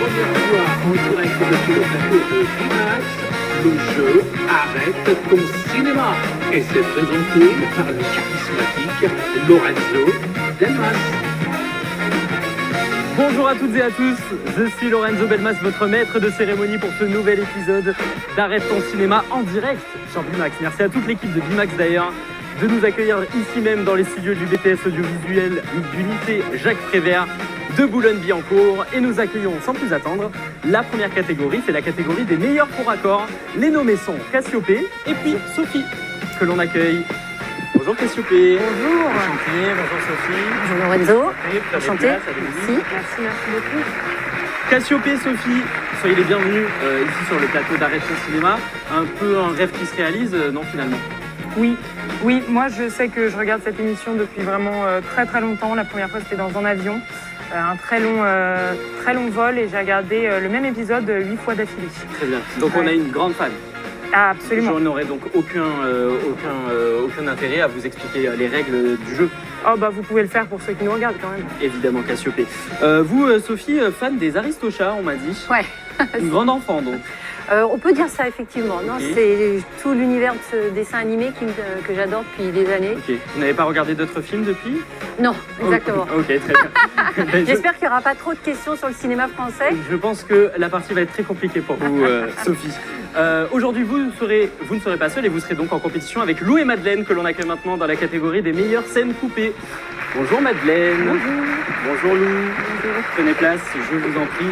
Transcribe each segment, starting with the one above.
première fois en direct depuis le plateau de Bimax, le jeu Arrête ton cinéma. Et c'est présenté par le charismatique Lorenzo Belmas. Bonjour à toutes et à tous, je suis Lorenzo Belmas, votre maître de cérémonie pour ce nouvel épisode d'Arrête ton cinéma en direct sur Bimax. Merci à toute l'équipe de Bimax d'ailleurs de nous accueillir ici même dans les studios du BTS audiovisuel du lycée Jacques Prévert de Boulogne-Billancourt. Et nous accueillons sans plus attendre la première catégorie, c'est la catégorie des meilleurs faux raccords. Les nommés sont Cassiopée et puis Sophie que l'on accueille. Bonjour Cassiopée. Bonjour. Enchantée, bonjour Sophie. Bonjour Lorenzo. Enchantée. Merci. Merci beaucoup. Cassiopée, Sophie, soyez les bienvenus ici sur le plateau d'Arrête ton cinéma. Un peu un rêve qui se réalise, non finalement? Oui, moi je sais que je regarde cette émission depuis vraiment très longtemps. La première fois c'était dans un avion, un très long vol et j'ai regardé le même épisode 8 fois d'affilée. Très bien, donc on a une grande fan. Ah, absolument. Je n'aurais donc aucun intérêt à vous expliquer les règles du jeu. Oh bah vous pouvez le faire pour ceux qui nous regardent quand même. Évidemment, Cassiopée. Vous, Sophie, fan des Aristochats, on m'a dit. Ouais. Une grande enfant donc. On peut dire ça effectivement. Non, Ok. c'est tout l'univers de ce dessin animé que j'adore depuis des années. Ok. Vous n'avez pas regardé d'autres films depuis? Non, exactement. Ok, très bien. J'espère qu'il n'y aura pas trop de questions sur le cinéma français. Je pense que la partie va être très compliquée pour vous, Sophie. Aujourd'hui, vous ne serez pas seul et vous serez donc en compétition avec Lou et Madeleine que l'on accueille maintenant dans la catégorie des meilleures scènes coupées. Bonjour Madeleine. Bonjour Lou. Prenez place, je vous en prie.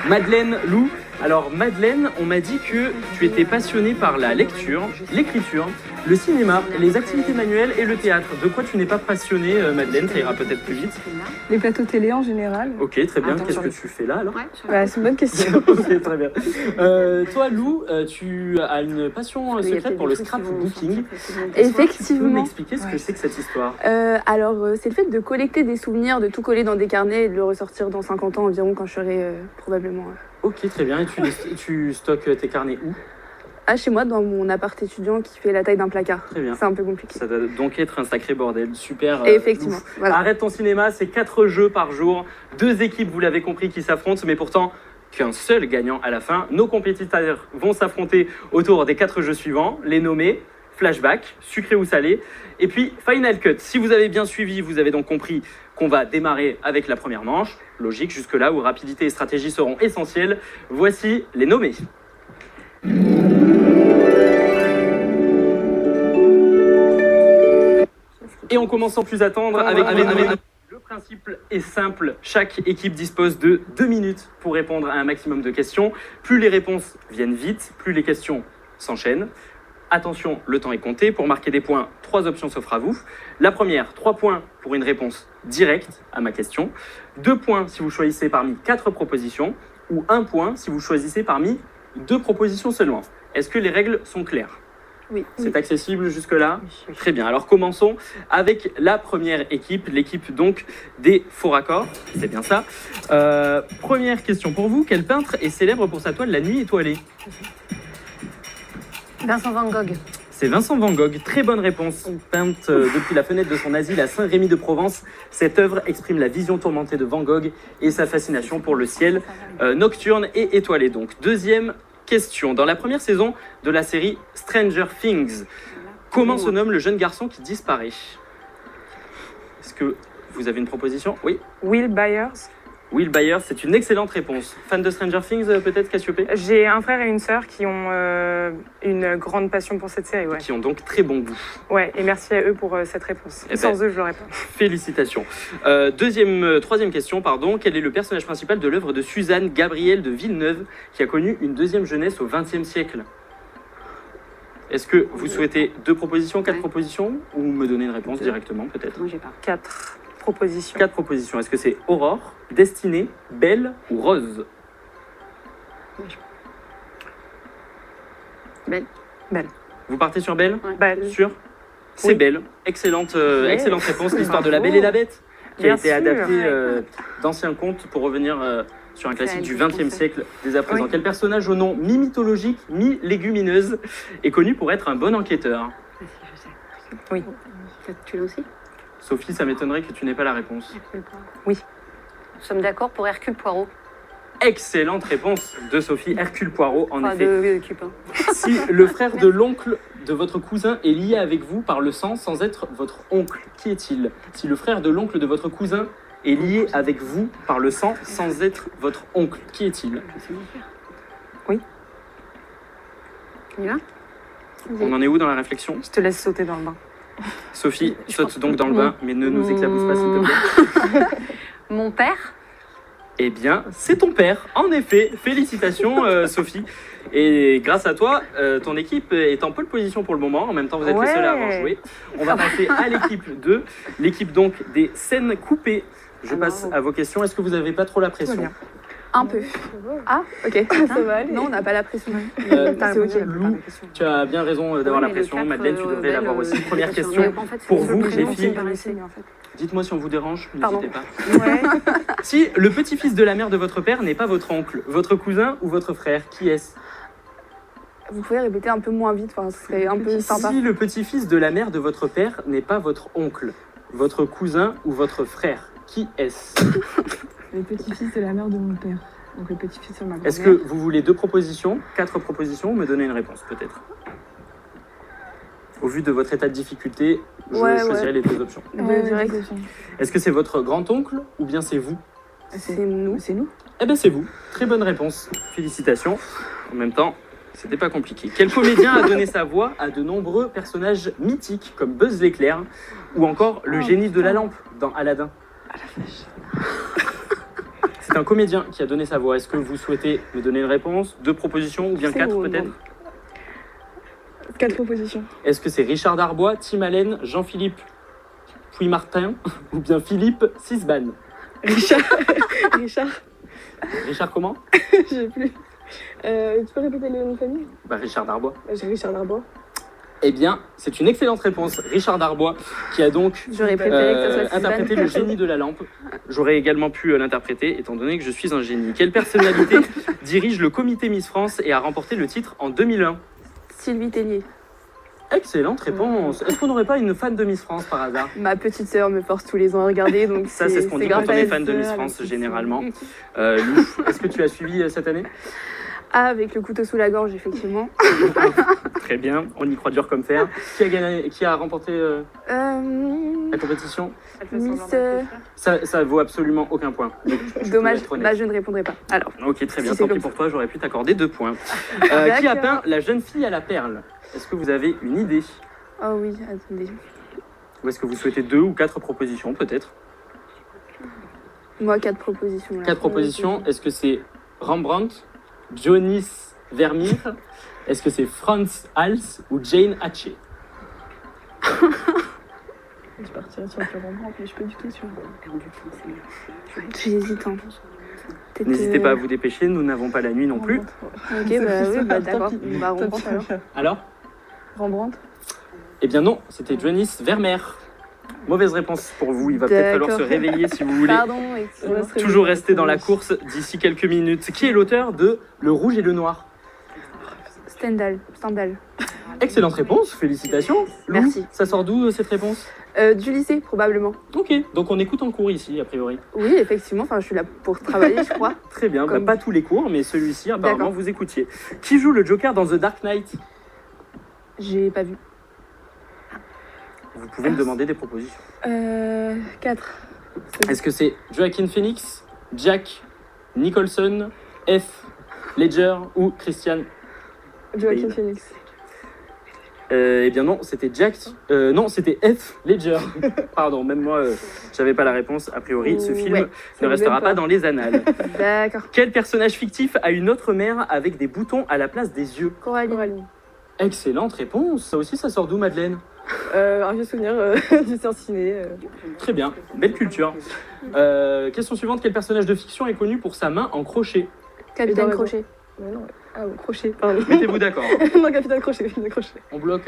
Madeleine, Lou. Alors Madeleine, on m'a dit que tu étais passionnée par la lecture, l'écriture, le cinéma, les activités manuelles et le théâtre. De quoi tu n'es pas passionnée, Madeleine? Ça ira peut-être plus vite. Les plateaux télé en général. Ok, très bien. Qu'est-ce que tu fais là alors? Bah, c'est une bonne question. Ok, très bien. Toi, Lou, tu as une passion secrète pour le scrapbooking. Est-ce que tu peux Effectivement. m'expliquer ce que c'est que cette histoire? C'est le fait de collecter des souvenirs, de tout coller dans des carnets et de le ressortir dans 50 ans environ quand je serai probablement... Ok, très bien. Et tu stockes tes carnets où? chez moi, dans mon appart étudiant qui fait la taille d'un placard. Très bien. C'est un peu compliqué. Ça doit donc être un sacré bordel. Super. Et effectivement, Lou. voilà. Arrête ton cinéma, c'est 4 jeux par jour. 2 équipes, vous l'avez compris, qui s'affrontent, mais pourtant qu'un seul gagnant à la fin. Nos compétiteurs vont s'affronter autour des 4 jeux suivants, les nommés Flashback, Sucré ou Salé, et puis Final Cut. Si vous avez bien suivi, vous avez donc compris qu'on va démarrer avec la première manche. Logique jusque-là, où rapidité et stratégie seront essentielles. Voici les nommés. Et on commence sans plus attendre avec les nommés. Le principe est simple, chaque équipe dispose de 2 minutes pour répondre à un maximum de questions. Plus les réponses viennent vite, plus les questions s'enchaînent. Attention, le temps est compté. Pour marquer des points, 3 options s'offrent à vous. La première, 3 points pour une réponse directe à ma question. 2 points si vous choisissez parmi 4 propositions. Ou 1 point si vous choisissez parmi 2 propositions seulement. Est-ce que les règles sont claires? Oui. C'est accessible jusque-là? Très bien. Alors commençons avec la première équipe, l'équipe donc des faux raccords. C'est bien ça. Première question pour vous. Quel peintre est célèbre pour sa toile La Nuit étoilée? Vincent Van Gogh. C'est Vincent Van Gogh. Très bonne réponse. Peinte depuis la fenêtre de son asile à Saint-Rémy de Provence, cette œuvre exprime la vision tourmentée de Van Gogh et sa fascination pour le ciel nocturne et étoilé. Donc, deuxième question. Dans la première saison de la série Stranger Things, comment se nomme le jeune garçon qui disparaît? Est-ce que vous avez une proposition? Oui. Will Byers. Will Byers, c'est une excellente réponse. Fan de Stranger Things, peut-être, Cassiopée? J'ai un frère et une sœur qui ont une grande passion pour cette série. Ouais. Qui ont donc très bon goût. Ouais, et merci à eux pour cette réponse. Eh Sans ben, eux, je l'aurais pas. Félicitations. Troisième question, pardon. Quel est le personnage principal de l'œuvre de Suzanne Gabrielle de Villeneuve, qui a connu une deuxième jeunesse au XXe siècle? Est-ce que vous souhaitez 2 propositions, 4 propositions, ou me donner une réponse directement, peut-être? Moi, j'ai pas. 4 propositions. 4 propositions. Est-ce que c'est Aurore, Destinée, Belle ou Rose? Belle. Belle. Vous partez sur Belle? Ouais. Belle. Sûr? C'est Oui. Belle. Excellente réponse. L'histoire de La Belle et la Bête, qui a Bien été sûr. adaptée d'anciens contes pour revenir sur un classique du XXe siècle dès à présent. Oui. Quel personnage au nom mi-mythologique, mi-légumineuse est connu pour être un bon enquêteur? Ah, si, je sais. Oui. Tu l'as aussi? Sophie, ça m'étonnerait que tu n'aies pas la réponse. Nous sommes d'accord pour Hercule Poirot. Excellente réponse de Sophie. Hercule Poirot, en Enfin, effet. de Cupin. Si le frère de l'oncle de votre cousin est lié avec vous par le sang sans être votre oncle, qui est-il? Si le frère de l'oncle de votre cousin est lié avec vous par le sang sans être votre oncle, qui est-il? On y va? On en est où dans la réflexion? Je te laisse sauter dans le bain. Sophie saute donc dans le bain, mais ne nous éclabousse pas s'il te plaît. Mon père? Eh bien, c'est ton père, en effet. Félicitations, Sophie. Et grâce à toi, ton équipe est en pole position pour le moment. En même temps, vous êtes les seuls à avoir joué. On va passer à l'équipe 2, l'équipe donc des scènes coupées. Je passe à vos questions. Est-ce que vous n'avez pas trop la pression? bien. Un peu. Ah, ok. Ça va aller. Non, on n'a pas la pression. T'as C'est ok. Lou, tu as bien raison d'avoir la pression. Madeleine, tu devrais l'avoir aussi. Première question En fait, c'est pour le vous, prénom les qui me filles. paraissait. Dites-moi si on vous dérange, Pardon. n'hésitez pas. Ouais. Si le petit-fils de la mère de votre père n'est pas votre oncle, votre cousin ou votre frère, qui est-ce? Vous pouvez répéter un peu moins vite, enfin, ce serait un peu sympa. Si le petit-fils de la mère de votre père n'est pas votre oncle, votre cousin ou votre frère, qui est-ce? Le petit-fils de la mère de mon père. Donc le petit-fils de ma grand-mère. Est-ce que vous voulez 2 propositions, 4 propositions ou me donner une réponse peut-être? Au vu de votre état de difficulté, je choisirai les 2 options. Direct. Est-ce que c'est votre grand-oncle ou bien c'est vous? C'est nous. C'est nous. Eh bien c'est vous. Très bonne réponse. Félicitations. En même temps, c'était pas compliqué. Quel comédien a donné sa voix à de nombreux personnages mythiques comme Buzz l'éclair ou encore le génie de la lampe dans Aladdin? C'est un comédien qui a donné sa voix. Est-ce que vous souhaitez me donner une réponse, 2 propositions ou bien C'est 4 où, peut-être? 4 propositions. Est-ce que c'est Richard Darbois, Tim Allen, Jean-Philippe Puy-Martin ou bien Philippe Sisban? Richard. Richard comment? J'ai plus. Tu peux répéter le nom de famille? Richard Darbois. J'ai Richard Darbois. Eh bien, c'est une excellente réponse. Richard Darbois qui a donc J'aurais préféré que ça soit Sylvain. interprété le génie de la lampe. J'aurais également pu l'interpréter étant donné que je suis un génie. Quelle personnalité dirige le comité Miss France et a remporté le titre en 2001? Sylvie Tellier. Excellente réponse. Est-ce qu'on n'aurait pas une fan de Miss France par hasard? Ma petite sœur me force tous les ans à regarder, donc Ça, c'est ce qu'on dit quand grâce on à est elle. fan de Miss France généralement. Lou, est-ce que tu as suivi cette année? Ah, avec le couteau sous la gorge, effectivement. Très bien, on y croit dur comme fer. Qui a gagné, qui a remporté la compétition? Miss... Ça vaut absolument aucun point. Donc, tu peux Dommage, être honnête. bah je ne répondrai pas. Alors, Ok, très bien. Si c'est Tant pis comme pour toi, j'aurais pu t'accorder 2 points. Qui a D'accord. peint La jeune fille à la perle? Est-ce que vous avez une idée? oh oui, attendez. Ou est-ce que vous souhaitez 2 ou 4 propositions peut-être? Moi, 4 propositions. là. 4 propositions. Est-ce que c'est Rembrandt, Dionys Vermeer? Est-ce que c'est Franz Hals ou Jane Hatcher? Je partirais sur le Rembrandt, mais je suis pas du tout sûre. J'hésite. Hein. Peut-être, N'hésitez pas à vous dépêcher, nous n'avons pas la nuit non plus. Ok, bah oui, bah d'accord. Bah, on pense alors. Alors? Rembrandt. Eh bien non, c'était Dionys Vermeer. Mauvaise réponse pour vous, il va peut-être falloir se D'accord. réveiller si vous voulez. Pardon, excusez-moi. Toujours rester dans la course d'ici quelques minutes. Qui est l'auteur de Le Rouge et le Noir? Stendhal. Excellente réponse, félicitations. Lou, Merci. ça sort d'où cette réponse? Du lycée, probablement. Ok, donc on écoute en cours ici, a priori. Oui, effectivement, enfin, je suis là pour travailler, je crois. Très bien, Comme- pas tous les cours, mais celui-ci, apparemment, D'accord. vous écoutiez. Qui joue le Joker dans The Dark Knight? J'ai pas vu. Vous pouvez me demander des propositions. 4. Est-ce que c'est Joaquin Phoenix, Jack Nicholson, F. Ledger ou Christian? Joaquin Bale. Phoenix. Eh bien non, c'était Jack. Non, c'était F. Ledger. Pardon, même moi, j'avais pas la réponse. A priori, ce film Ouais, ne restera m'aide pas pas. dans les annales. D'accord. Quel personnage fictif a une autre mère avec des boutons à la place des yeux? Coralie. Excellente réponse. Ça aussi, ça sort d'où, Madeleine? Un vieux souvenir du ciné. Très bien, belle culture. Question suivante, quel personnage de fiction est connu pour sa main en crochet? Capitaine Edouard Crochet. Ouais, non, ouais. Ah, au crochet, pardon. Mettez-vous d'accord. Non, Capitaine Crochet, Capitaine Crochet. On bloque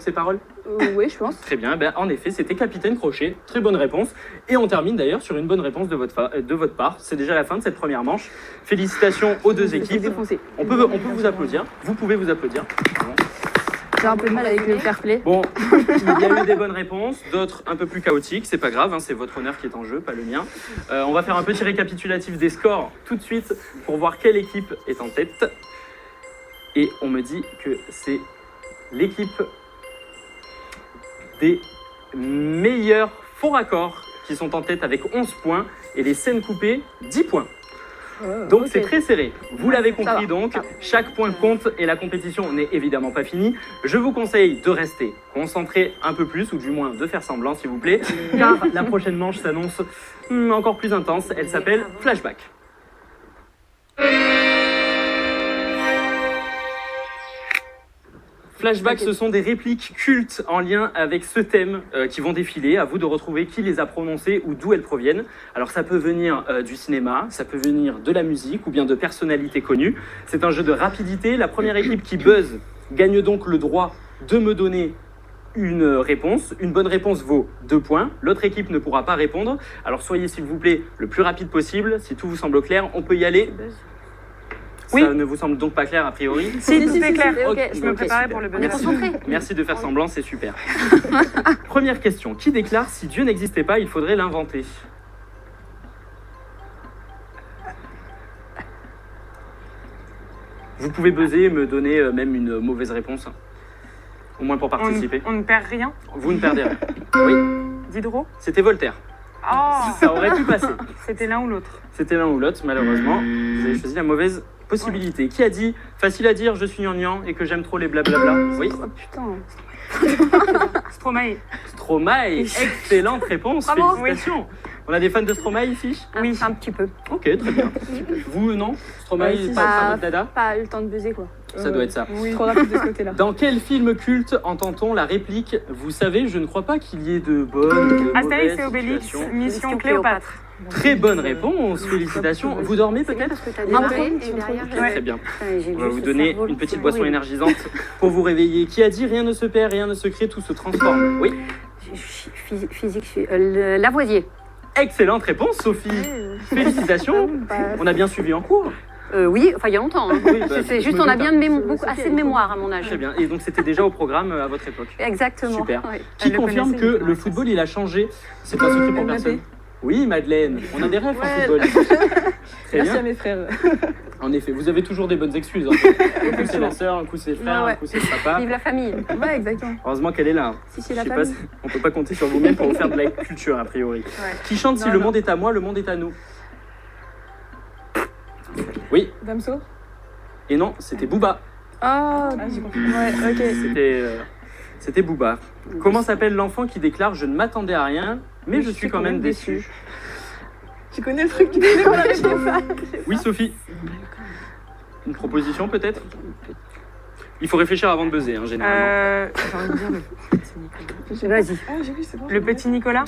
ces paroles? Oui, je pense. Très bien, ben, en effet, c'était Capitaine Crochet. Très bonne réponse. Et on termine d'ailleurs sur une bonne réponse de votre part. C'est déjà la fin de cette première manche. Félicitations aux 2 Je suis équipes. défoncée. On peut vous applaudir. Vous pouvez vous applaudir. J'ai un peu de mal avec le fair play. Bon, il y a eu des bonnes réponses, d'autres un peu plus chaotiques, c'est pas grave, hein, c'est votre honneur qui est en jeu, pas le mien. On va faire un petit récapitulatif des scores tout de suite pour voir quelle équipe est en tête. Et on me dit que c'est l'équipe des meilleurs faux raccords qui sont en tête avec 11 points et les scènes coupées 10 points. Donc c'est très serré. Vous l'avez compris donc, chaque point compte et la compétition n'est évidemment pas finie. Je vous conseille de rester concentré un peu plus, ou du moins de faire semblant s'il vous plaît, car la prochaine manche s'annonce encore plus intense. Elle s'appelle Flashback. Flashback, ce sont des répliques cultes en lien avec ce thème qui vont défiler. À vous de retrouver qui les a prononcées ou d'où elles proviennent. Alors ça peut venir du cinéma, ça peut venir de la musique ou bien de personnalités connues. C'est un jeu de rapidité. La première équipe qui buzz gagne donc le droit de me donner une réponse. Une bonne réponse vaut 2 points. L'autre équipe ne pourra pas répondre. Alors soyez s'il vous plaît le plus rapide possible. Si tout vous semble clair, on peut y aller. Oui. Ça ne vous semble donc pas clair a priori? Si, tout est clair. Ok, Je me préparais super. pour le On est bonheur. concentré. Merci de faire semblant, c'est super. Première question. Qui déclare si Dieu n'existait pas, il faudrait l'inventer? Vous pouvez buzzer et me donner même une mauvaise réponse. Au moins pour participer. On ne perd rien. Vous ne perdez rien. Oui, Diderot. c'était Voltaire. Oh, Ça aurait pu passer. c'était l'un ou l'autre. C'était l'un ou l'autre, malheureusement. Vous avez choisi la mauvaise possibilité. Qui a dit, facile à dire, je suis gnangnan et que j'aime trop les blablabla? Oui. Oh putain. Stromae. Stromae, excellente réponse, Bravo. félicitations. On a des fans de Stromae ici? Oui, un petit peu. Ok, très bien. Vous, non? Stromae, Si, pas votre dada? Pas eu le temps de buzzer quoi. Ça doit être ça. Oui. Trop rapide de ce côté-là. Dans quel film culte entend-on la réplique « Vous savez, je ne crois pas qu'il y ait de bonnes ou de Astérix mauvaises et Obélix, situations » mission Cléopâtre. Très bonne réponse, félicitations. Vous dormez C'est bien peut-être? parce que t'as Un démarré peu, et derrière, un peu. j'ai- Très bien. Putain, j'ai On va juste vous le donner cerveau une qui- petite boisson oui. énergisante pour vous réveiller. Qui a dit « Rien ne se perd, rien ne se crée, tout se transforme » Oui. Physique, Lavoisier. Excellente réponse, Sophie. Félicitations. On a bien suivi en cours. Oui, enfin il y a longtemps. Hein. Oui, bah, C'est je juste me on a doute, bien hein. assez de mémoire à mon âge. Très bien. Et donc c'était déjà au programme à votre époque. Exactement. Super. Oui. Qui Elle le confirme connaissait, que il le était football il a changé? C'est pas secret pour Mbappé. personne. Oui, Madeleine, on a des rêves en football. Très Merci à bien. mes frères. En effet, vous avez toujours des bonnes excuses. Hein. Un coup c'est la sœur, un coup c'est le frère, Ouais, un coup c'est le papa. Vive la famille. Ouais, exactement. Heureusement qu'elle est là. Si, Je la sais pas, famille. on peut pas compter sur vous-même pour vous faire de la culture a priori. Qui chante si Non, le non. monde est à moi, le monde est à nous? Oui, Damso. et non, c'était Booba. Ah, j'ai compris. ouais, ok. C'était Booba. Comment s'appelle l'enfant qui déclare « Je ne m'attendais à rien, mais je suis quand même déçu ». Tu connais le truc, tu connais la réponse. Oui, Sophie. Une proposition peut-être? Il faut réfléchir avant de buzzer, hein, généralement. J'ai envie de dire Vas-y. Ah, j'ai vu, c'est bon. le petit Nicolas.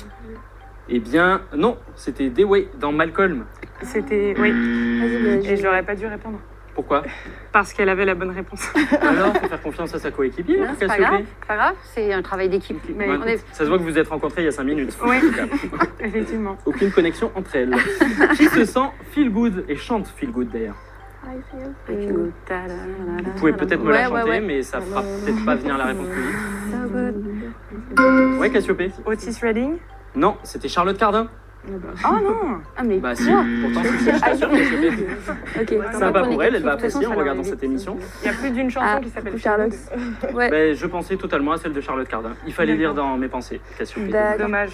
Eh bien, non, c'était Dewey dans Malcolm. C'était. Oui. Vas-y, Et je n'aurais pas dû répondre. Pourquoi? Parce qu'elle avait la bonne réponse. Alors, faut faire confiance à sa coéquipière, Non, c'est pas Cassiopée. grave, c'est pas grave, c'est un travail d'équipe. Mais Ouais, on est- Ça se voit que vous êtes rencontrés il y a 5 minutes. Oui. En tout cas. Effectivement. Aucune connexion entre elles. Qui se sent feel good et chante feel good d'ailleurs? Vous pouvez peut-être me la Ouais, ouais, chanter, ouais. mais ça fera peut-être pas venir la réponse plus vite. Ouais, Cassiopée? Otis Redding. Non, c'était Charlotte Cardin. Oh non. Ah, mais Bah si, pourtant c'est je t'assure, Cassiopée. ok. Sympa pour elle va De toute façon, apprécier en ça regardant leur cette émission. Il y a plus d'une chanson Ah, qui s'appelle Charlotte. Ouais. Ben, je pensais totalement à celle de Charlotte Cardin. Il fallait lire dans mes pensées, Cassiopée. D'accord. Dommage.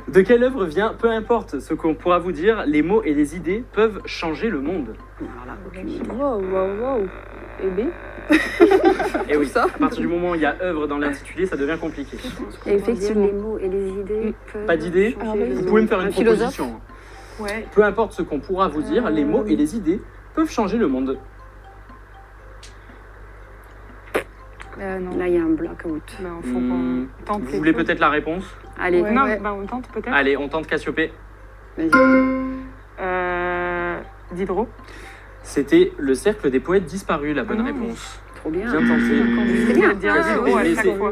De quelle œuvre vient, peu importe ce qu'on pourra vous dire, les mots et les idées peuvent changer le monde? Wow, wow, wow. Et B. Et oui, ça. à partir du moment où il y a œuvre dans l'intitulé, ça devient compliqué. Et effectivement. Les mots et les idées. peuvent Pas d'idée? changer Ah, le oui. Vous monde. pouvez me faire une Un philosophe. proposition. Ouais. Peu importe ce qu'on pourra vous dire, les mots et les idées peuvent changer le monde. Non. Là, il y a un blackout. Ben, faut qu'on tente Vous quelque voulez chose. peut-être la réponse? Allez, Ouais. Non, Ouais. ben, on tente peut-être. Allez, on tente Cassiopée. vas-y. Diderot. C'était le cercle des poètes disparus, la bonne Ah. réponse. Trop bien. Bien tenté. C'est bien. Dire Ah, Diderot Mais à c'est- chaque fois.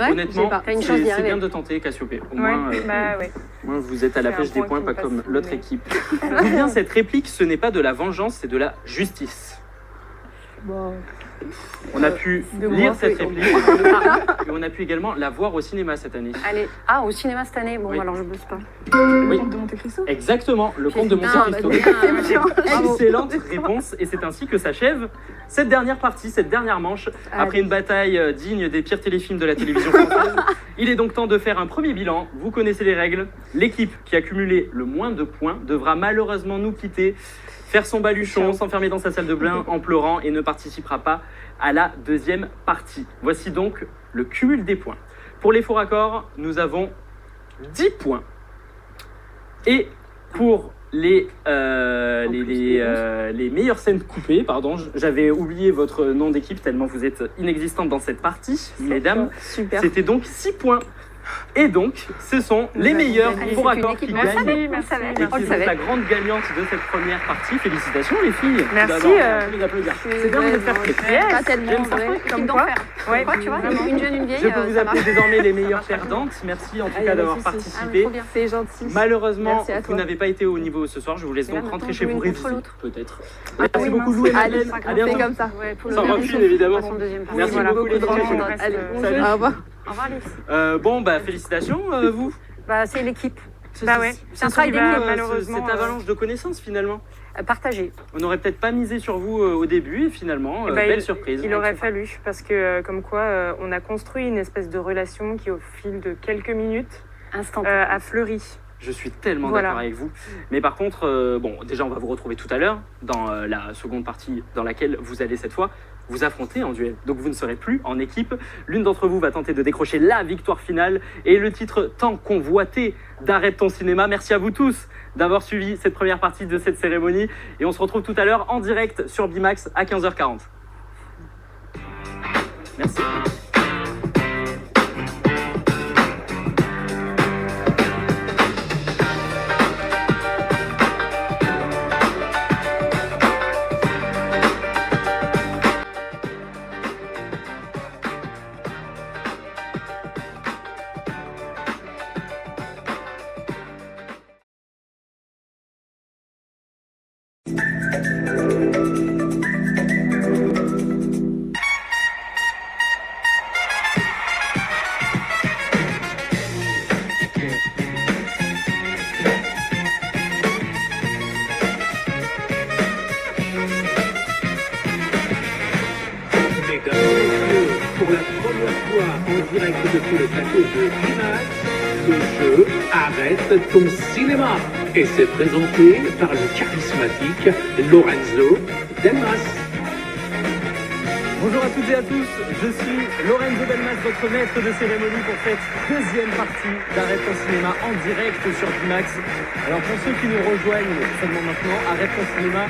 honnêtement, j'ai pas- t'as une chance d'y c'est arriver. bien de tenter Cassiopée. Au Ouais. moins, Bah ouais. au moins, vous êtes à la C'est un pêche des point points, qui pas me comme passe l'autre sous le équipe. D'où vient cette réplique? Ce n'est pas de la vengeance, c'est de la justice. Wow. On a pu de lire moi, cette oui. réplique et on a pu également la voir au cinéma cette année. Allez, au cinéma cette année. Bon, Oui. alors je bosse pas. Le Oui. comte de Monte Cristo. Exactement, le comte de Monte Putain, Cristo. Bravo. Excellente réponse et c'est ainsi que s'achève cette dernière partie, cette dernière manche. Après une bataille digne des pires téléfilms de la télévision française, il est donc temps de faire un premier bilan. Vous connaissez les règles. L'équipe qui a cumulé le moins de points devra malheureusement nous quitter, faire son baluchon, s'enfermer dans sa salle de bain en pleurant et ne participera pas à la deuxième partie. Voici donc le cumul des points. Pour les faux raccords, nous avons 10 points. Et pour les meilleures scènes coupées, pardon, j'avais oublié votre nom d'équipe tellement vous êtes inexistante dans cette partie, mesdames. Super. C'était donc 6 points. Et donc, ce sont les meilleurs Allez, faux c'est une raccords équipe. qui On le gagnent. savait, on le savait. Et On le qui sont savait. la grande gagnante de cette première partie. Félicitations les filles. Merci, Tout d'abord, on peut les applaudir. C'est bien de vous faire prêts. Pas tellement, J'aime en ça. vrai. Comme Comme quoi, quoi. Ouais, tu vois, vraiment. une jeune, une vieille, Je peux vous ça appeler marche. désormais les meilleures perdantes. Merci en tout Allez, cas pas d'avoir de soucis. Ah, mais participé. trop bien. C'est gentil. Malheureusement, Merci à vous toi. n'avez pas été au niveau ce soir. Je vous laisse Mais là, donc rentrer maintenant, chez vous on joue l'une contre réviser. l'autre. Peut-être. Ah Merci oui, beaucoup, mince. Lou et Allez, Madeleine. À c'est bientôt. comme ça. Ouais, pour le Sans deuxième rancune, tour. évidemment. Passons au deuxième tour. Merci Voilà. beaucoup, les Beaucoup de filles. chance. Allez, Salut. au revoir. Au revoir, les. Bon, bah, félicitations, vous. Bah, c'est l'équipe. Bah ouais. C'est un travail Ce- d'équipe, malheureusement, Cette avalanche de connaissances, finalement. Partagé. On n'aurait peut-être pas misé sur vous au début, et finalement, Eh ben, belle surprise. Il aurait fallu, parce que comme quoi, on a construit une espèce de relation qui, au fil de quelques minutes, Instant. a fleuri. Je suis tellement Voilà. d'accord avec vous. Mais par contre, bon, déjà, on va vous retrouver tout à l'heure dans la seconde partie dans laquelle vous allez cette fois vous affronter en duel. Donc vous ne serez plus en équipe. L'une d'entre vous va tenter de décrocher la victoire finale et le titre tant convoité d'Arrête ton cinéma. Merci à vous tous d'avoir suivi cette première partie de cette cérémonie. Et on se retrouve tout à l'heure en direct sur Bimax à 15h40. Merci. Mesdames et messieurs, pour la première fois en direct depuis le plateau de Bimax, le jeu Arrête ton cinéma et c'est présenté par le charismatique Lorenzo Delmas. Bonjour à toutes et à tous, je suis Lorenzo Delmas, votre maître de cérémonie pour cette deuxième partie d'Arrête ton cinéma en direct sur Bimax. Alors pour ceux qui nous rejoignent seulement maintenant, Arrête ton cinéma,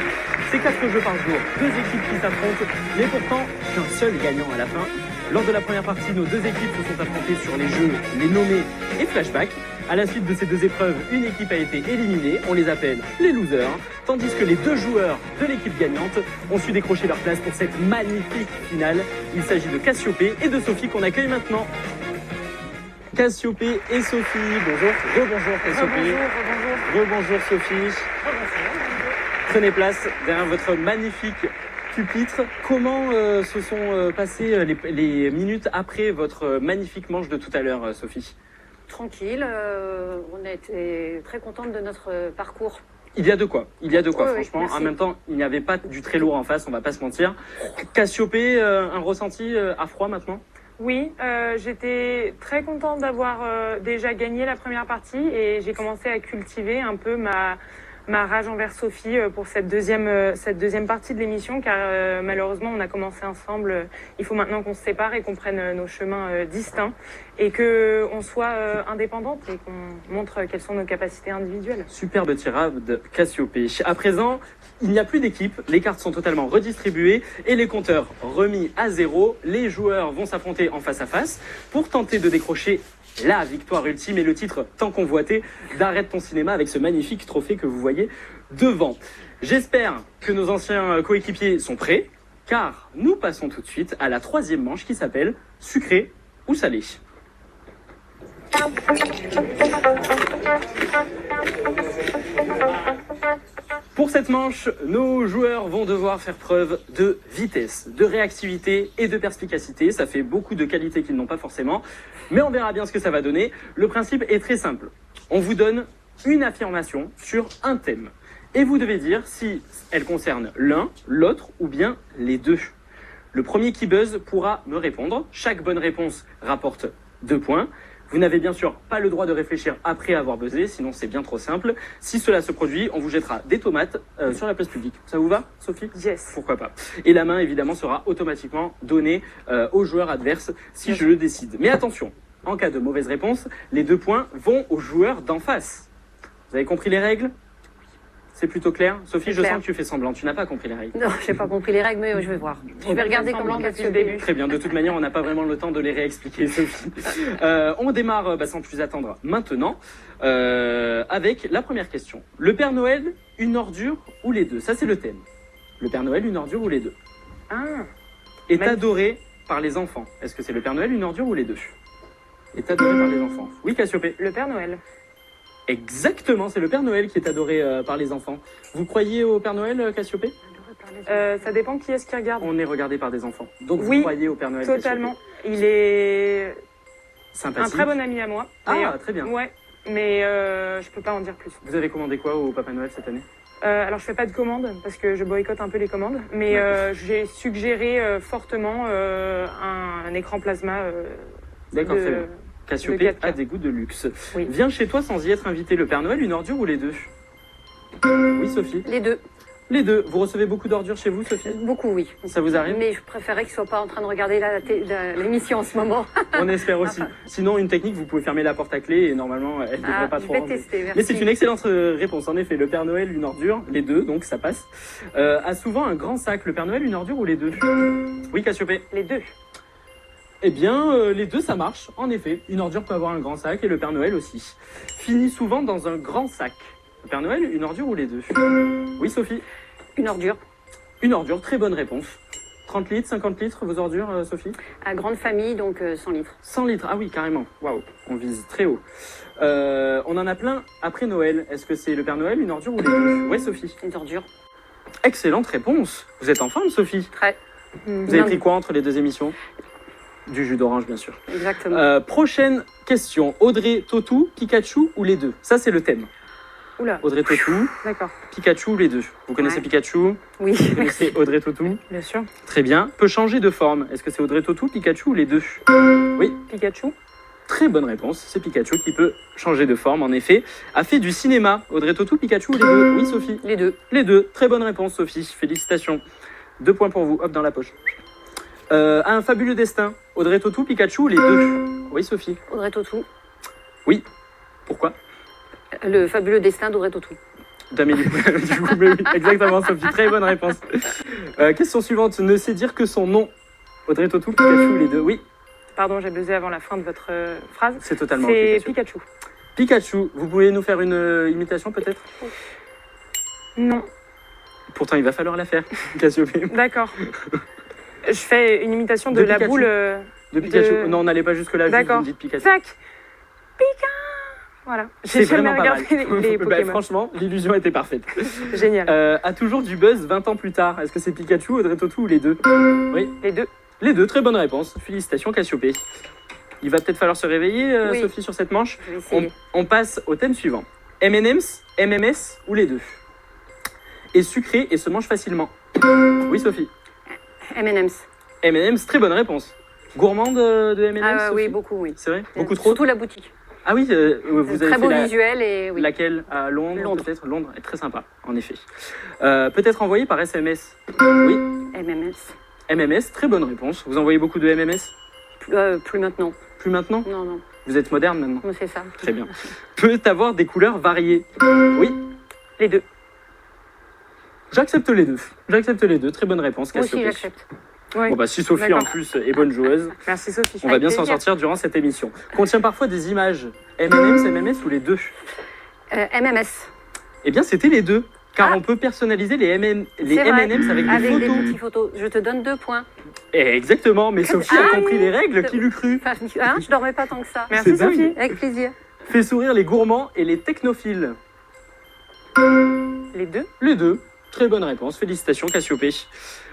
c'est 4 jeux par jour, 2 équipes qui s'affrontent, mais pourtant qu'un seul gagnant à la fin. Lors de la première partie, nos 2 équipes se sont affrontées sur les jeux Les Nommés et Flashback. À la suite de ces 2 épreuves, une équipe a été éliminée, on les appelle les losers, tandis que les 2 joueurs de l'équipe gagnante ont su décrocher leur place pour cette magnifique finale. Il s'agit de Cassiopée et de Sophie qu'on accueille maintenant. Cassiopée et Sophie, bonjour, rebonjour Cassiopée, rebonjour Sophie. Prenez place derrière votre magnifique pupitre. Comment se sont passées les minutes après votre magnifique manche de tout à l'heure, Sophie? Tranquille. On a été très contente de notre parcours. Il y a de quoi, Oui, franchement. merci. En même temps, il n'y avait pas du très lourd en face, on va pas se mentir. Cassiopée, un ressenti à froid maintenant? Oui, j'étais très contente d'avoir déjà gagné la première partie et j'ai commencé à cultiver un peu ma rage envers Sophie pour cette deuxième partie de l'émission car malheureusement on a commencé ensemble. Il faut maintenant qu'on se sépare et qu'on prenne nos chemins distincts et qu'on soit indépendante et qu'on montre quelles sont nos capacités individuelles. Superbe tirade de Cassiopée. À présent, il n'y a plus d'équipe, les cartes sont totalement redistribuées et les compteurs remis à 0. Les joueurs vont s'affronter en face à face pour tenter de décrocher la victoire ultime et le titre tant convoité d'Arrête ton cinéma avec ce magnifique trophée que vous voyez devant. J'espère que nos anciens coéquipiers sont prêts car nous passons tout de suite à la 3e manche qui s'appelle Sucré ou Salé. Pour cette manche, nos joueurs vont devoir faire preuve de vitesse, de réactivité et de perspicacité. Ça fait beaucoup de qualités qu'ils n'ont pas forcément, mais on verra bien ce que ça va donner. Le principe est très simple. On vous donne une affirmation sur un thème. Et vous devez dire si elle concerne l'un, l'autre ou bien les deux. Le premier qui buzz pourra me répondre. Chaque bonne réponse rapporte 2 points. Vous n'avez bien sûr pas le droit de réfléchir après avoir buzzé, sinon c'est bien trop simple. Si cela se produit, on vous jettera des tomates sur la place publique. Ça vous va, Sophie? Yes. Pourquoi pas. Et la main, évidemment, sera automatiquement donnée au joueur adverse si je le décide. Mais attention, en cas de mauvaise réponse, les 2 points vont au joueur d'en face. Vous avez compris les règles? C'est plutôt clair? Sophie, je sens que tu fais semblant, tu n'as pas compris les règles. Non, j'ai pas compris les règles, mais je vais voir. Je vais regarder comment depuis le début. Très bien, de toute manière, on n'a pas vraiment le temps de les réexpliquer, Sophie. On démarre sans plus attendre maintenant avec la première question. Le Père Noël, une ordure ou les deux? Ça, c'est le thème. Le Père Noël, une ordure ou les deux? Ah, Est adoré par les enfants. Est-ce que c'est le Père Noël, une ordure ou les deux? Est adoré par les enfants. Oui, Cassiopée. le Père Noël. Exactement, c'est le Père Noël qui est adoré par les enfants. Vous croyez au Père Noël, Cassiopée? Ça dépend qui est-ce qui regarde. On est regardé par des enfants. Donc vous Oui, croyez au Père Noël? Totalement. Il est Cassiopée. un Sympathique. très bon ami à moi. Ah, d'ailleurs. très bien. Ouais, mais je peux pas en dire plus. Vous avez commandé quoi au Papa Noël cette année? Alors je fais pas de commandes parce que je boycotte un peu les commandes, mais j'ai suggéré fortement un écran plasma. D'accord, de- très bien. Cassiopée de 4K. a des goûts de luxe. Oui. Viens chez toi sans y être invité. Le Père Noël, une ordure ou les deux? Oui, Sophie. Les deux. Les deux. Vous recevez beaucoup d'ordures chez vous, Sophie? Beaucoup, oui. Ça vous arrive? Mais je préférais qu'il soit pas en train de regarder l'émission en ce moment. On espère aussi. Sinon, une technique, vous pouvez fermer la porte à clé et normalement, elle ne devrait pas je trop vais rentrer. tester, merci. Mais c'est une excellente réponse. En effet, le Père Noël, une ordure, les deux, donc ça passe. A souvent un grand sac. Le Père Noël, une ordure ou les deux? Oui, Cassiopée. Les deux. Eh bien, les deux, ça marche. En effet, une ordure peut avoir un grand sac et le Père Noël aussi. Finit souvent dans un grand sac. Le Père Noël, une ordure ou les deux? Oui, Sophie. Une ordure. Une ordure, très bonne réponse. 30 litres, 50 litres, vos ordures, Sophie? À grande famille, donc 100 litres. 100 litres, ah oui, carrément. Waouh, on vise très haut. On en a plein après Noël. Est-ce que c'est le Père Noël, une ordure ou les deux? Oui, Sophie. Une ordure. Excellente réponse. Vous êtes en forme, Sophie? Très. Vous avez pris quoi entre les deux émissions? Du jus d'orange, bien sûr. Exactement. Prochaine question. Audrey Tautou, Pikachu ou les deux? Ça, c'est le thème. Oula, Audrey Tautou, d'accord. Pikachu ou les deux? Vous connaissez Ouais. Pikachu? Oui. Vous connaissez Audrey Tautou? Bien sûr. Très bien. Peut changer de forme. Est-ce que c'est Audrey Tautou, Pikachu ou les deux? Oui. Pikachu. Très bonne réponse. C'est Pikachu qui peut changer de forme, en effet. A fait du cinéma. Audrey Tautou, Pikachu ou les deux? Oui, Sophie? Les deux. Les deux. Très bonne réponse, Sophie. Félicitations. 2 points pour vous. Hop, dans la poche. Un fabuleux destin. Audrey Tautou, Pikachu ou les deux? Oui, Sophie. Audrey Tautou. Pourquoi? Le fabuleux destin d'Audrey Tautou. D'Amélie Poulain, du coup, mais oui, exactement, Sophie. Très bonne réponse. Question suivante. Ne sait dire que son nom. Audrey Tautou, Pikachu ou les deux? Oui, Pardon, j'ai buzzé avant la fin de votre phrase. c'est totalement C'est ok, Cassio. Pikachu. Pikachu, vous pouvez nous faire une imitation peut-être? Non, Pourtant, il va falloir la faire, Cassiopée. d'accord. Je fais une imitation de, De la Pikachu. boule. De Pikachu. De- Non, on n'allait pas jusque-là, juste D'accord. vous me dites Pikachu. Tac. Pika. Voilà. C'est J'ai jamais vraiment pas mal. regardé les Bah, Pokémon. franchement, l'illusion était parfaite. Génial. A toujours du buzz 20 ans plus tard. Est-ce que c'est Pikachu, Audrey Tautou ou les deux? Oui, Les deux. les deux, très bonne réponse. Félicitations, Cassiopée. Il va peut-être falloir se réveiller, Oui. Sophie, sur cette manche. Je vais essayer. On passe au thème suivant. M&M's, MMS ou les deux? Est sucré et se mange facilement. Oui, Sophie. M&M's. M&M's, très bonne réponse. Gourmande de M&M's, Ah Sophie? oui, beaucoup, oui. C'est vrai? Beaucoup trop? Surtout la boutique. Ah oui, vous avez Très fait beau visuel et oui. laquelle? À Londres, Londres. peut-être? Londres est très sympa, en effet. Peut-être envoyé par SMS. Oui, MMS. MMS, très bonne réponse. Vous envoyez beaucoup de MMS? Plus maintenant. Plus maintenant? Non, non. Vous êtes moderne maintenant? C'est ça. Très bien. Peut avoir des couleurs variées. Oui, Les deux. j'accepte les deux. J'accepte les deux. Très bonne réponse, Moi aussi, Cassiopée. j'accepte. Oui. Bon bah si Sophie en D'accord. plus est bonne joueuse, Merci Sophie. on va bien Avec s'en plaisir. sortir durant cette émission. Contient parfois des images. M&M's, MMS ou les deux? MMS. Eh bien c'était les deux. car Ah. on peut personnaliser les C'est vrai, M&M's avec des avec des photos. petites photos. Je te donne 2 points. Exactement, mais Sophie a Ah compris oui. les règles, qui l'eût cru. Enfin, hein, je dormais pas tant que ça. Merci C'est dingue. Sophie. Avec plaisir. Fait sourire les gourmands et les technophiles. Les deux. Les deux. Très bonne réponse. Félicitations, Cassiopée.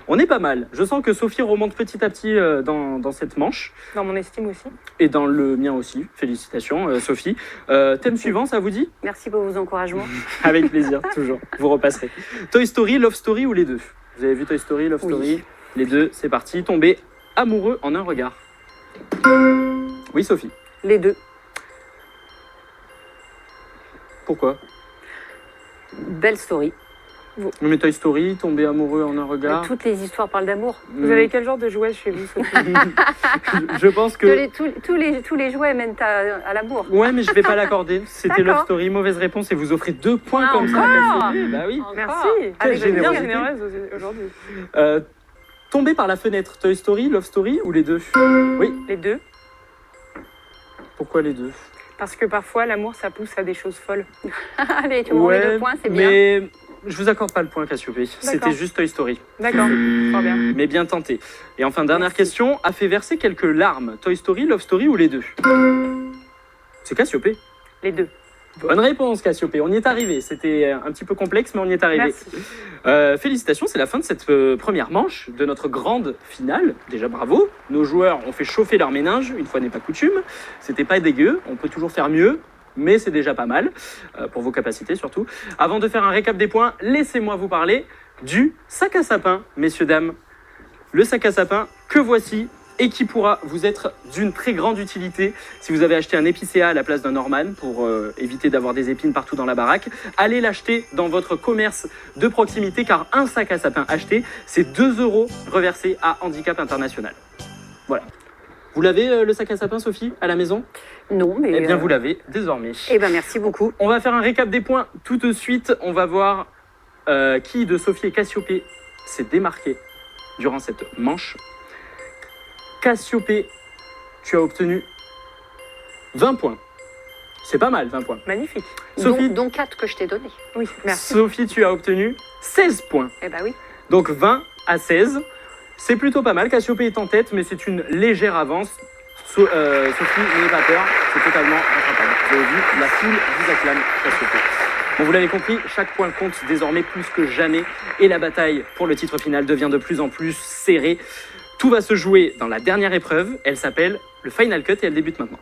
On est pas mal. Je sens que Sophie remonte petit à petit dans cette manche. Dans mon estime aussi. Et dans le mien aussi. Félicitations, Sophie. Thème suivant, ça vous dit? Merci pour vos encouragements. Avec plaisir, toujours. Vous repasserez. Toy Story, Love Story ou les deux? Vous avez vu Toy Story, Love Oui. Story? Les deux, c'est parti. Tomber amoureux en un regard. Oui, Sophie. Les deux. Pourquoi? Belle story. Mais Toy Story, tomber amoureux en un regard. Toutes les histoires parlent d'amour. Vous avez quel genre de jouet chez vous, Sophie? Je pense que. Tous les jouets mènent à l'amour. Ouais, mais je vais pas l'accorder. C'était D'accord. Love Story, mauvaise réponse et vous offrez 2 points Ah, comme ça. encore Cassiopée. Bah oui. Merci. Quelle Vous êtes bien générosité. généreuse aujourd'hui. Tomber par la fenêtre, Toy Story, Love Story ou les deux? Oui. Les deux. Pourquoi les deux? Parce que parfois, l'amour, ça pousse à des choses folles. Allez, tu me remets 2 points, c'est bien. mais je vous accorde pas le point, Cassiopée. C'était D'accord. juste Toy Story. D'accord. Fort bien. Mais bien tenté. Et enfin, dernière Merci. question. A fait verser quelques larmes, Toy Story, Love Story ou les deux? C'est Cassiopée. Les deux. Bonne réponse, Cassiopée. On y est arrivé. C'était un petit peu complexe, mais on y est arrivé. Merci. Félicitations, c'est la fin de cette première manche de notre grande finale. Déjà bravo. Nos joueurs ont fait chauffer leur méninge, une fois n'est pas coutume. C'était pas dégueu. On peut toujours faire mieux, mais c'est déjà pas mal, pour vos capacités surtout. Avant de faire un récap des points, laissez-moi vous parler du sac à sapin, messieurs, dames. Le sac à sapin que voici et qui pourra vous être d'une très grande utilité si vous avez acheté un épicéa à la place d'un Norman pour éviter d'avoir des épines partout dans la baraque. Allez l'acheter dans votre commerce de proximité car un sac à sapin acheté, c'est 2 € reversés à Handicap International. Voilà. Vous l'avez le sac à sapin, Sophie, à la maison? Non, mais. Eh bien, vous l'avez désormais. Eh bien, merci beaucoup. On va faire un récap des points tout de suite. On va voir qui de Sophie et Cassiopée s'est démarqué durant cette manche. Cassiopée, tu as obtenu 20 points. C'est pas mal, 20 points. Magnifique. Sophie, Dont 4 que je t'ai donné. Oui, merci. Sophie, tu as obtenu 16 points. Eh ben oui. Donc 20 à 16. C'est plutôt pas mal. Cassiopée est en tête, mais c'est une légère avance. Sophie, n'ayez pas peur, c'est totalement rattrapable. Vous avez vu, la foule vous acclame, Cassiopée. Bon, vous l'avez compris, chaque point compte désormais plus que jamais et la bataille pour le titre final devient de plus en plus serrée. Tout va se jouer dans la dernière épreuve. Elle s'appelle le Final Cut et elle débute maintenant.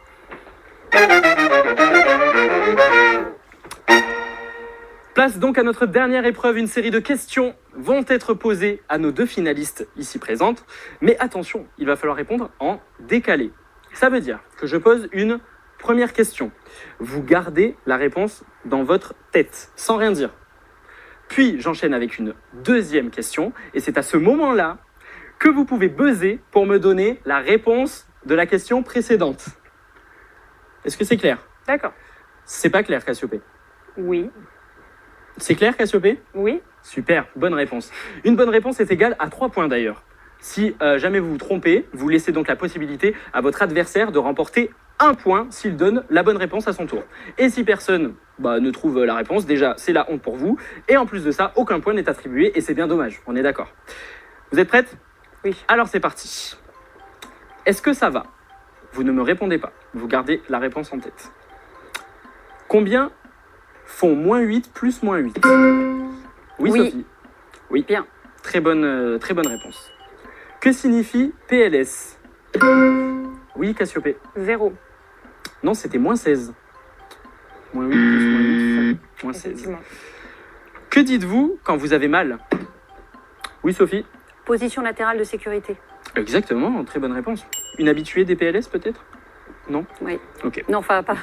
Place donc à notre dernière épreuve. Une série de questions vont être posées à nos 2 finalistes ici présentes. Mais attention, il va falloir répondre en décalé. Ça veut dire que je pose une première question. Vous gardez la réponse dans votre tête, sans rien dire. Puis j'enchaîne avec une deuxième question. Et c'est à ce moment-là que vous pouvez buzzer pour me donner la réponse de la question précédente. Est-ce que c'est clair? D'accord. C'est pas clair, Cassiopée. Oui. C'est clair, Cassiopée? Oui. Super, bonne réponse. Une bonne réponse est égale à 3 points d'ailleurs. Si jamais vous vous trompez, vous laissez donc la possibilité à votre adversaire de remporter 1 point s'il donne la bonne réponse à son tour. Et si personne ne trouve la réponse, déjà c'est la honte pour vous. Et en plus de ça, aucun point n'est attribué et c'est bien dommage, on est d'accord. Vous êtes prête? Oui. Alors c'est parti. Est-ce que ça va? Vous ne me répondez pas, vous gardez la réponse en tête. Combien font -8 plus -8? Oui, Oui. Sophie? Oui. Bien. Très bonne réponse. Que signifie PLS? Oui, Cassiopée. 0. Non, c'était -16. -8 plus -8 font -16. Effectivement. Que dites-vous quand vous avez mal? Oui, Sophie? Position latérale de sécurité. Exactement, très bonne réponse. Une habituée des PLS peut-être? Non? Oui. Ok. Non, enfin, pas.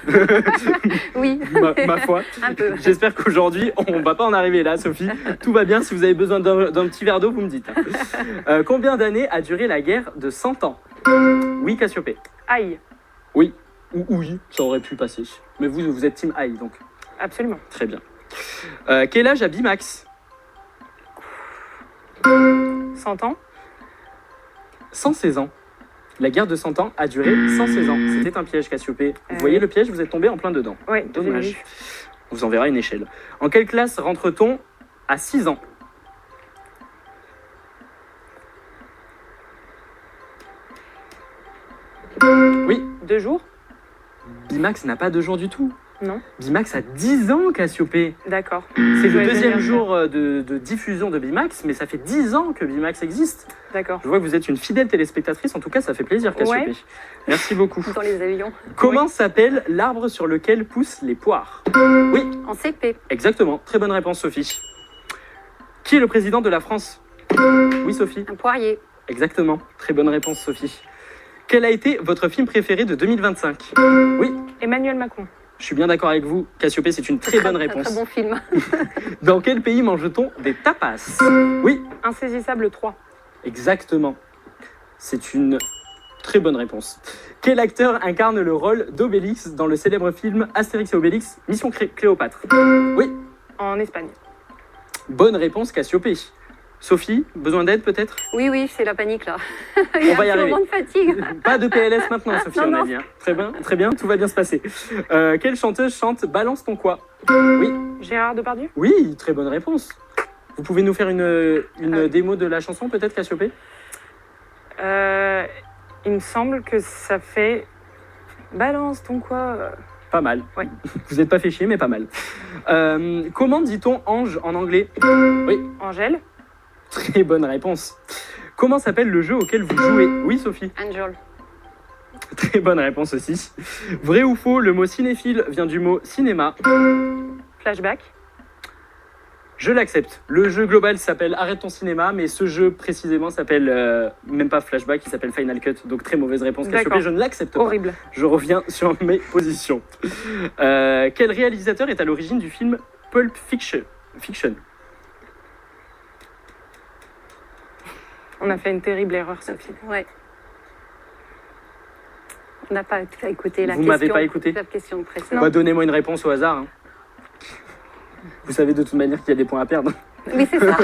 Oui. Ma foi. Un peu. J'espère qu'aujourd'hui, on va pas en arriver là, Sophie. Tout va bien. Si vous avez besoin d'un petit verre d'eau, vous me dites. Combien d'années a duré la guerre de 100 ans? Oui, Cassiopée. Aïe. Oui. Ou oui, ça aurait pu passer. Mais vous êtes team Aïe, donc. Absolument. Très bien. Quel âge a Bimax? 100 ans. 116 ans. La guerre de 100 ans a duré 116 ans. C'était un piège, Cassiopée. Vous voyez le piège, vous êtes tombé en plein dedans. Oui, Dommage. j'ai vu. On vous enverra une échelle. En quelle classe rentre-t-on à 6 ans. Oui, 2 jours? Bimax n'a pas 2 jours du tout. Non. Bimax a 10 ans, Cassiopée. D'accord. C'est le Joyeux deuxième anniversaire. jour de diffusion de Bimax, mais ça fait 10 ans que Bimax existe. D'accord. Je vois que vous êtes une fidèle téléspectatrice, en tout cas ça fait plaisir, Cassiopée. Ouais. Merci beaucoup. Dans les avions. Comment s'appelle l'arbre sur lequel poussent les poires? Oui, En CP. exactement. Très bonne réponse, Sophie. Qui est le président de la France? Oui, Sophie. Un poirier. Exactement. Très bonne réponse, Sophie. Quel a été votre film préféré de 2025? Oui, Emmanuel Macron. je suis bien d'accord avec vous. Cassiopée, c'est une très bonne réponse. Très bon film. Dans quel pays mange-t-on des tapas? Oui, Insaisissable 3. exactement. C'est une très bonne réponse. Quel acteur incarne le rôle d'Obélix dans le célèbre film Astérix et Obélix, Mission Cléopâtre? Oui, En Espagne. bonne réponse, Cassiopée. Sophie, besoin d'aide peut-être? Oui, oui, c'est la panique là. Il y a On va y un petit arriver. moment de fatigue. Pas de PLS maintenant, Sophie, Non, on a non. dit. Hein. Très bien, tout va bien se passer. Quelle chanteuse chante Balance ton quoi? Gérard Depardieu? Oui, très bonne réponse. Vous pouvez nous faire une démo de la chanson peut-être, Cassiopée? Il me semble que ça fait... Balance ton quoi? Pas mal. Ouais. Vous n'êtes pas fait chier, mais pas mal. Comment dit-on ange en anglais? Angèle? Très bonne réponse. Comment s'appelle le jeu auquel vous jouez? Oui, Sophie. Angel. Très bonne réponse aussi. Vrai ou faux, le mot cinéphile vient du mot cinéma? Flashback? Je l'accepte. Le jeu global s'appelle Arrête ton cinéma, mais ce jeu précisément s'appelle même pas Flashback, il s'appelle Final Cut. Donc très mauvaise réponse, Cassiopée, D'accord. je ne l'accepte pas. Horrible. Je reviens sur mes positions. Quel réalisateur est à l'origine du film Pulp Fiction? On a fait une terrible erreur, Sophie. Ouais. On n'a pas écouté la Vous question. m'avez pas écouté? La question précédente. Bah, donnez-moi une réponse au hasard. Hein. Vous savez de toute manière qu'il y a des points à perdre. Oui, c'est ça.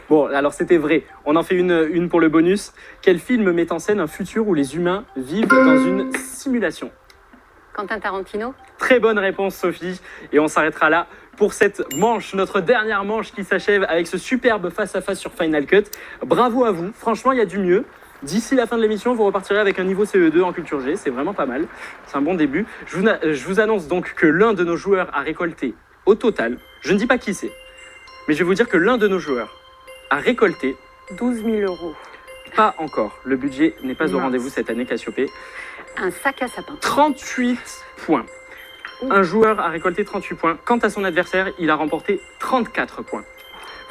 Bon, alors c'était vrai. On en fait une pour le bonus. Quel film met en scène un futur où les humains vivent dans une simulation? Quentin Tarantino. Très bonne réponse, Sophie. Et on s'arrêtera là pour cette manche, notre dernière manche qui s'achève avec ce superbe face-à-face sur Final Cut. Bravo à vous. Franchement, il y a du mieux. D'ici la fin de l'émission, vous repartirez avec un niveau CE2 en culture G. C'est vraiment pas mal. C'est un bon début. Je vous annonce donc que l'un de nos joueurs a récolté au total, je ne dis pas qui c'est, mais je vais vous dire que l'un de nos joueurs a récolté 12 000 euros. pas encore. Le budget n'est pas au Mince. rendez-vous cette année, Cassiopée. Un sac à sapin. 38 points. Un joueur a récolté 38 points. Quant à son adversaire, il a remporté 34 points.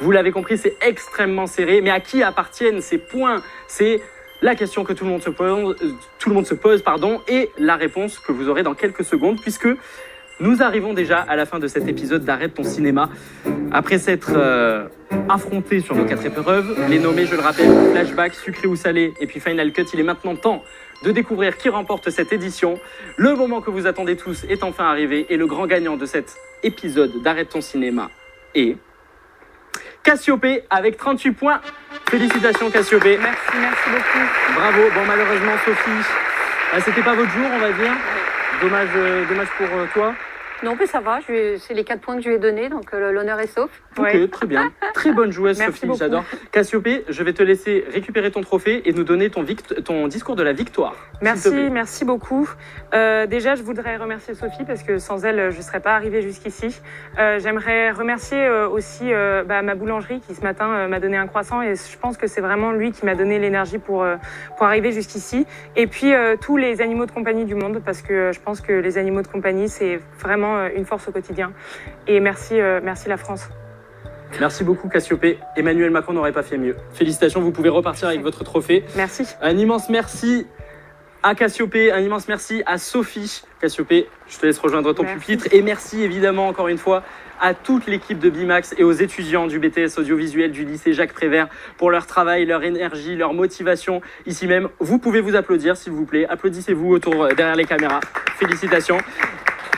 Vous l'avez compris, c'est extrêmement serré. Mais à qui appartiennent ces points? C'est la question que tout le monde se pose, et la réponse que vous aurez dans quelques secondes, puisque nous arrivons déjà à la fin de cet épisode d'Arrête ton cinéma. Après s'être affrontés sur nos 4 épreuves, les nommés, je le rappelle, Flashback, Sucré ou Salé, et puis Final Cut, il est maintenant temps de découvrir qui remporte cette édition. Le moment que vous attendez tous est enfin arrivé, et le grand gagnant de cet épisode d'Arrête ton cinéma est Cassiopée avec 38 points. Félicitations, Cassiopée. Merci beaucoup. Bravo. Bon, malheureusement, Sophie, c'était pas votre jour, on va dire. Dommage pour toi. Non, mais ça va. C'est les 4 points que je lui ai donnés, donc l'honneur est sauf. Ouais. Ok, très bien. Très bonne joueuse, Merci Sophie, beaucoup. j'adore. Cassiopée, je vais te laisser récupérer ton trophée et nous donner ton discours de la victoire. s'il te plaît. Merci beaucoup. Déjà, je voudrais remercier Sophie parce que sans elle, je ne serais pas arrivée jusqu'ici. J'aimerais remercier aussi ma boulangerie qui ce matin m'a donné un croissant et je pense que c'est vraiment lui qui m'a donné l'énergie pour arriver jusqu'ici. Et puis tous les animaux de compagnie du monde parce que je pense que les animaux de compagnie, c'est vraiment une force au quotidien. Et merci la France. Merci beaucoup, Cassiopée. Emmanuel Macron n'aurait pas fait mieux. Félicitations, vous pouvez repartir avec votre trophée. Merci. Un immense merci à Cassiopée, un immense merci à Sophie. Cassiopée, je te laisse rejoindre ton Merci. pupitre. Et merci évidemment, encore une fois, à toute l'équipe de Bimax et aux étudiants du BTS audiovisuel du lycée Jacques Prévert pour leur travail, leur énergie, leur motivation ici même. Vous pouvez vous applaudir, s'il vous plaît. Applaudissez-vous derrière les caméras. Félicitations.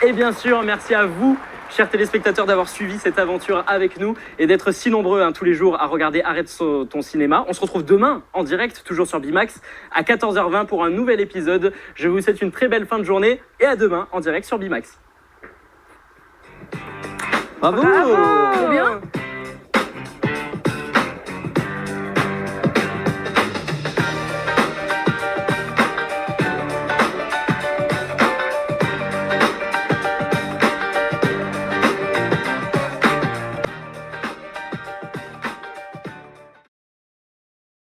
Et bien sûr, merci à vous, chers téléspectateurs, d'avoir suivi cette aventure avec nous et d'être si nombreux tous les jours à regarder Arrête ton cinéma. On se retrouve demain en direct, toujours sur Bimax, à 14h20 pour un nouvel épisode. Je vous souhaite une très belle fin de journée et à demain en direct sur Bimax. Bravo. Bravo. Trop bien.